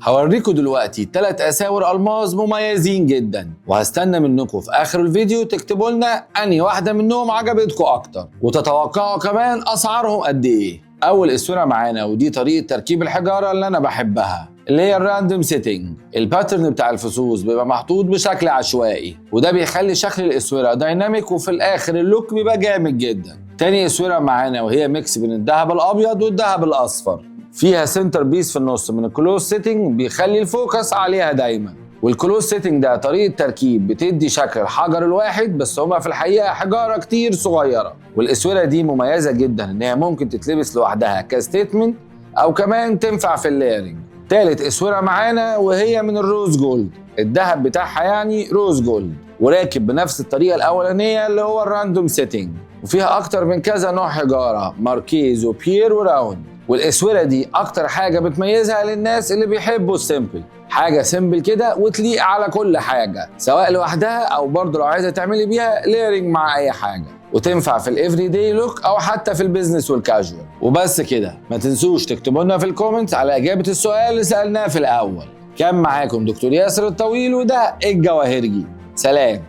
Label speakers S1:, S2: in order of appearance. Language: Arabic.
S1: هوريكم دلوقتي 3 اساور الماظ مميزين جدا، وهستنى منكم في اخر الفيديو تكتبوا لنا انهي واحده منهم عجبتكم اكتر، وتتوقعوا كمان اسعارهم قد ايه. اول اسوره معانا، ودي طريقه تركيب الحجاره اللي انا بحبها، اللي هي الراندوم سيتنج. الباترن بتاع الفصوص بيبقى محطوط بشكل عشوائي، وده بيخلي شكل الاسوره دايناميك، وفي الاخر اللوك بيبقى جامد جدا. تاني اسوره معانا وهي ميكس بين الذهب الابيض والذهب الاصفر، فيها سنتر بيس في النص من الكلوز سيتنج بيخلي الفوكس عليها دايما. والكلوز سيتنج ده طريقه تركيب بتدي شكل الحجر الواحد، بس هما في الحقيقه حجاره كتير صغيره. والاسوره دي مميزه جدا ان هي ممكن تتلبس لوحدها كستيتمنت، او كمان تنفع في الليرنج. تالت اسوره معانا وهي من الروز جولد، الذهب بتاعها يعني روز جولد، وراكب بنفس الطريقه الاولانيه اللي هو الراندوم سيتنج، وفيها اكتر من كذا نوع حجاره، ماركيز وبير وراوند. والاسوره دي اكتر حاجه بتميزها للناس اللي بيحبوا السيمبل، حاجه سيمبل كده وتليق على كل حاجه، سواء لوحدها او برضه لو عايزه تعملي بيها ليرنج مع اي حاجه، وتنفع في الافري داي لوك او حتى في البيزنس والكاجوال. وبس كده، ما تنسوش تكتبوا لنا في الكومنتس على اجابه السؤال اللي سالناه في الاول. كان معاكم دكتور ياسر الطويل، وده الجواهرجي. سلام.